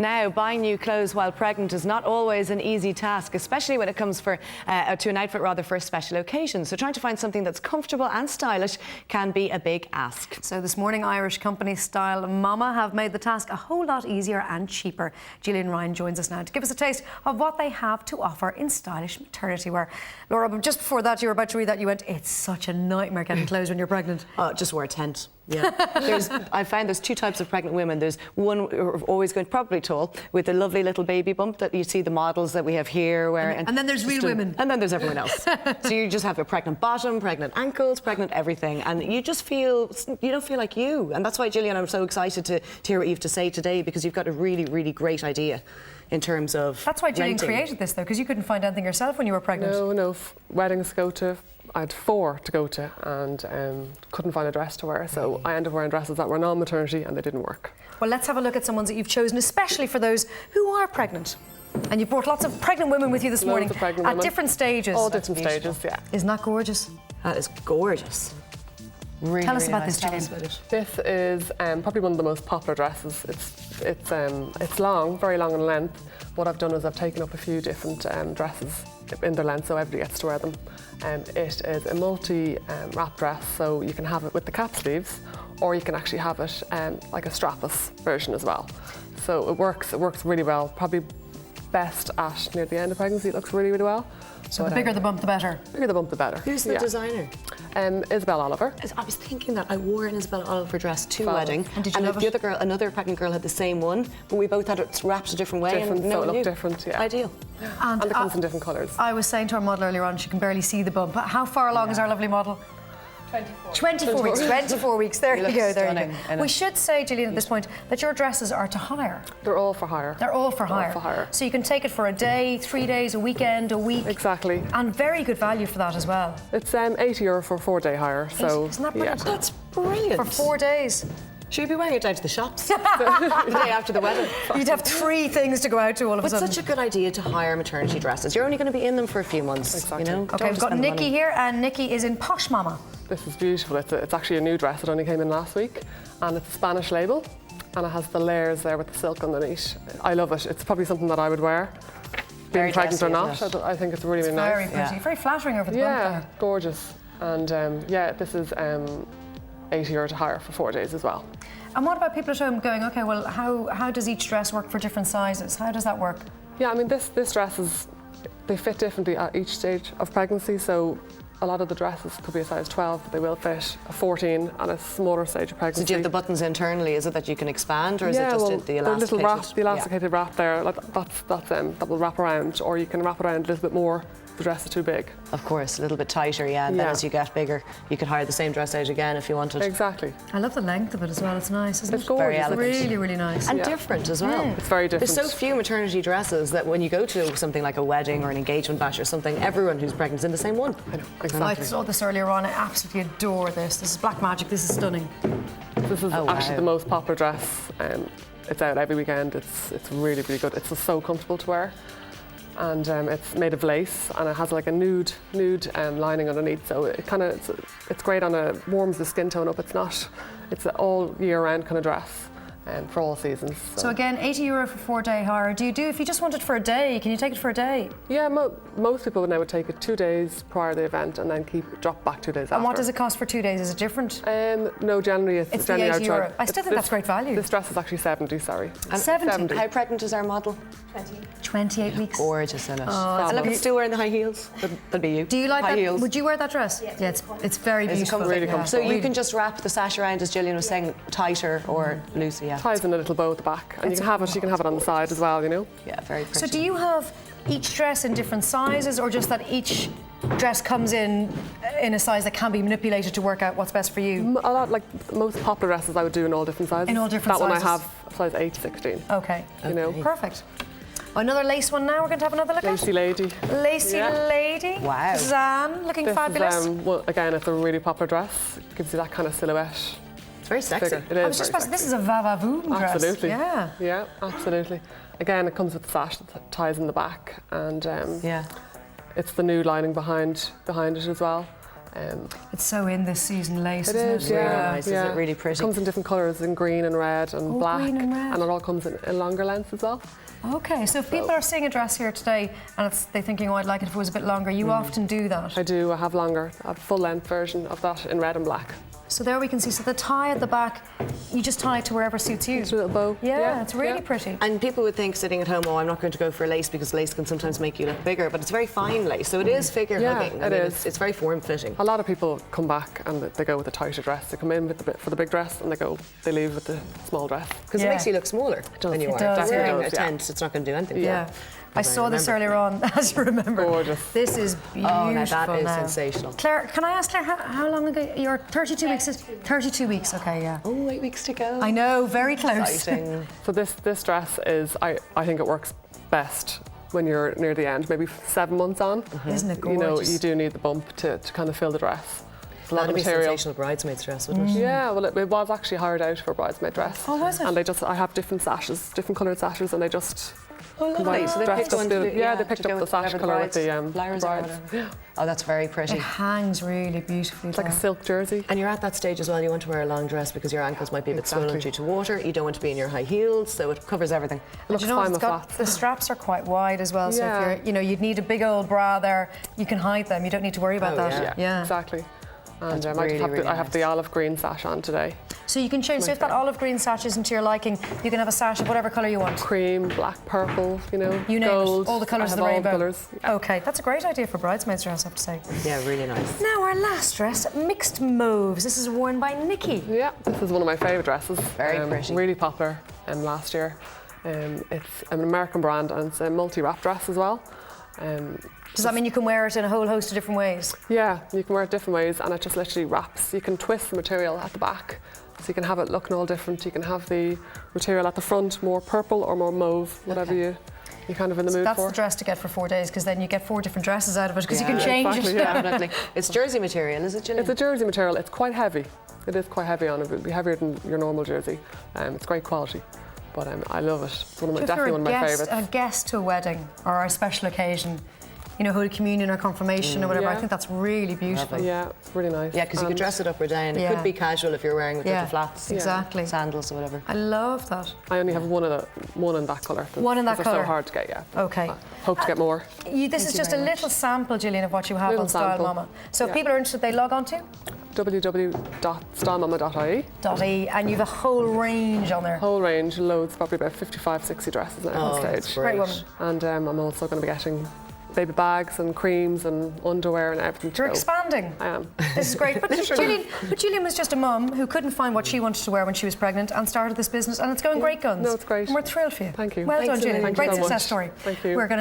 Now, buying new clothes while pregnant is not always an easy task, especially when it comes to an outfit for a special occasion. So trying to find something that's comfortable and stylish can be a big ask. So this morning, Irish company Stylemama have made the task a whole lot easier and cheaper. Gillian Ryan joins us now to give us a taste of what they have to offer in stylish maternity wear. Laura, but just before that, you were about to read that, you went, it's such a nightmare getting clothes when you're pregnant. Oh, just wear a tent. Yeah, I find there's two types of pregnant women. There's one who are always going probably tall with a lovely little baby bump that you see the models that we have here wearing. And then there's real women. And then there's everyone else. So you just have a pregnant bottom, pregnant ankles, pregnant everything, and you just feel, you don't feel like you. And that's why, Gillian, I'm so excited to hear what you have to say today, because you've got a really, really great idea in terms of That's why Gillian renting. created this, though, because you couldn't find anything yourself when you were pregnant. No, weddings to go to. I had 4 to go to and couldn't find a dress to wear, so I ended up wearing dresses that were non-maternity and they didn't work. Well, let's have a look at some ones that you've chosen, especially for those who are pregnant. And you've brought lots of pregnant women with you this morning at different stages. All different stages, yeah. Isn't that gorgeous? That is gorgeous. Really, Tell us really about nice. this, Gillian. This is probably one of the most popular dresses. It's long, very long in length. What I've done is I've taken up a few different dresses in their length so everybody gets to wear them. It is a multi-wrap dress, so you can have it with the cap sleeves, or you can actually have it like a strapless version as well. So it works really well. Probably best at near the end of pregnancy. It looks really, really well. So the bigger the bump, the better. The bigger the bump, the better. Who's the designer? Isabel Oliver. I was thinking that I wore an Isabel Oliver dress to Wow. wedding, And did you love the it? other girl, another pregnant girl, had the same one, but we both had it wrapped a different way. Different, and no so it one looked knew. different, yeah. Ideal. And it comes in different colours. I was saying to our model earlier on, she can barely see the bump. How far along is our lovely model? 24 weeks. 24 weeks. There you go. There you go. We should say, Gillian, at this point, that your dresses are to hire. They're all for hire. They're all for hire. All for hire. So you can take it for a day, 3 days, a weekend, a week. Exactly. And very good value for that as well. It's €80 for a 4-day hire. So Isn't that brilliant? yeah. That's brilliant. For 4 days. Should we be wearing it down to the shops the day after the wedding? You'd have 3 things to go out to all of a But sudden. such a good idea to hire maternity dresses. You're only going to be in them for a few months. Exactly. You know? Okay, we've got Nikki here, and Nikki is in Posh Mama. This is beautiful. It's actually a new dress. It only came in last week, and it's a Spanish label, and it has the layers there with the silk underneath. I love it. It's probably something that I would wear, Very being pregnant or dressy, not. I think it's really, really Very nice. pretty. Yeah. Very flattering over the bump Yeah, there. gorgeous. And yeah, this is €80 to hire for 4 days as well. And what about people at home going, okay, well, how does each dress work for different sizes? How does that work? Yeah, I mean, this dress they fit differently at each stage of pregnancy. So a lot of the dresses could be a size 12, but they will fit a 14 and a smaller stage of pregnancy. So do you have the buttons internally? Is it that you can expand, or is Yeah, it just well, the the little elasticated? wrap, the elasticated wrap there, like that will wrap around, or you can wrap it around a little bit more. The dress is too big. Of course, a little bit tighter, yeah. And then Yeah. as you get bigger, you could hire the same dress out again if you wanted. Exactly. I love the length of it as well. It's nice, isn't It's it? gorgeous. Very elegant. Really, really nice. And Yeah. different as well. It's very different. There's so few maternity dresses that when you go to something like a wedding or an engagement bash or something, everyone who's pregnant is in the same one. I know, I exactly. saw this earlier on. I absolutely adore this. This is black magic. This is stunning. This is Oh, actually wow. the most popular dress. It's out every weekend. It's really, really good. It's just so comfortable to wear. And it's made of lace, and it has like a nude lining underneath. So it's great warms the skin tone up. It's an all year round kind of dress for all seasons. So again, €80 for 4-day hire. If you just want it for a day, can you take it for a day? Yeah, most people now would take it 2 days prior to the event and then drop back 2 days after. And what does it cost for 2 days? Is it different? No, generally it's It's the generally €80. outside. I still think that's great value. This dress is actually 70, sorry. And 70. How pregnant is our model? 28 weeks. Gorgeous in it. Oh, and look, it's still wearing the high heels. That'll be you. Do you like high that? heels. Would you wear that dress? Yeah, it's very Is it beautiful. comfy? Really comfortable. So you can just wrap the sash around, as Gillian was saying, tighter or looser, yeah. Ties in a little bow at the back, and you can have it on the side as well, you know. Yeah, very pretty. So do you have each dress in different sizes, or just that each dress comes in a size that can be manipulated to work out what's best for you? A lot, like most popular dresses I would do in all different sizes. In all different that sizes. one I have size 8 to 16. Okay. You know. Perfect. Another lace one now. We're going to have another look Lacy at. lady. Lacy Yeah. lady. Wow. This is Anne, looking This fabulous. is, well, again, it's a really popular dress. It gives you that kind of silhouette It's very sexy. figure. It is I was just very about to say, this sexy. is a va-va-voom dress. Absolutely. Yeah. Yeah, absolutely. Again, it comes with the sash that ties in the back, and Yeah. it's the nude lining behind it as well. It's so in this season lace, It isn't is, it? Really yeah. nice, isn't it? Really pretty. It comes in different colours, in green and red and black. green and red. And it all comes in longer lengths as well. Okay, so if people are seeing a dress here today and they're thinking, oh, I'd like it if it was a bit longer, you often do that. I do, I have longer, a full length version of that in red and black. So there we can see, so the tie at the back, you just tie it to wherever suits you. Just a little bow. Yeah, it's really pretty. And people would think sitting at home, oh, I'm not going to go for lace because lace can sometimes make you look bigger, but it's very fine lace, so it is figure hugging. It is. It's very form-fitting. A lot of people come back and they go with a tighter dress. They come in with for the big dress and they leave with the small dress. Because it makes you look smaller than you It are. does, If you're yeah. wearing a tent, it's not going to do anything. Yeah. I saw this earlier on, as you remember. Gorgeous. This is beautiful. Oh, now that is now. sensational. Claire, can I ask Claire, how long ago? You're 32 weeks? 32 weeks, okay, yeah. Oh, 8 weeks to go. I know, very close. Exciting. So this dress is, I think it works best when you're near the end, maybe 7 months on. Isn't it You know, gorgeous? you do need the bump to kind of fill the dress. It's a lot That'd of be material. sensational bridesmaid's dress, wouldn't it? Yeah, well, it was actually hired out for a bridesmaid dress. Oh, was it? And I have different sashes, different coloured sashes, and they just Oh, lovely. So they dressed picked up one the- to, yeah, they picked to go up the with sash whatever colour with the brides or brides. whatever. Oh, that's very pretty. It hangs really beautifully. It's like a there. silk jersey. And you're at that stage as well, you want to wear a long dress because your ankles might be a bit swollen Exactly. due to water. You don't want to be in your high heels, so it covers everything. It looks Do you know what, fine it's with got, flats. the straps are quite wide as well, so Yeah. if you'd need a big old bra there, you can hide them. You don't need to worry about Oh, that. Yeah, exactly. And That's I, really, have really I have the nice. olive green sash on today. So you can change. So if that olive green sash isn't to your liking, you can have a sash of whatever colour you want. Cream, black, purple, you know, You name gold. it. All the colours I of have the all rainbow. colours. Yeah. Okay, that's a great idea for bridesmaids dress, I have to say. Yeah, really nice. Now our last dress, mixed mauves. This is worn by Nikki. Yeah, this is one of my favourite dresses. Very pretty. Really popular last year. It's an American brand and it's a multi-wrap dress as well. Does that mean you can wear it in a whole host of different ways? Yeah, you can wear it different ways and it just literally wraps. You can twist the material at the back so you can have it looking all different. You can have the material at the front more purple or more mauve, whatever you're kind of in the mood That's for. the dress to get for 4 days, because then you get 4 different dresses out of it, because you Yeah, can change exactly, it. yeah. Definitely. It's jersey material, is it, Gillian? It's a jersey material. It's quite heavy. It is quite heavy on it. It would be heavier than your normal jersey. It's great quality, but I love it. It's definitely one of my favourites. A guest to a wedding or a special occasion, you know, Holy Communion or confirmation or whatever, I Yeah. think that's really beautiful. Yeah, it's really nice. Yeah, because you can And dress it up or down. It Yeah. could be casual if you're wearing with Yeah, little flats, exactly. sandals or whatever. I love that. I only have one in that colour. One in that They're colour. so hard to get, yeah. Okay. I hope to get more. This is just a little sample, Gillian, of what you have Little on Style sample. Mama. So if Yeah. people are interested, they log on to www.stylemama.ie. .e, and you've a whole range on there. Whole range, loads, probably about 55, 60 dresses now Oh, on that's stage. great. Great woman. And I'm also going to be getting baby bags and creams and underwear and everything. to You're go. expanding. I am. This is great. But Gillian was just a mum who couldn't find what she wanted to wear when she was pregnant and started this business, and it's going great guns. No, it's great. And we're thrilled for you. Thank you. Well Thanks done, a Gillian. million. Great Thank you so success much. story. Thank you. We're going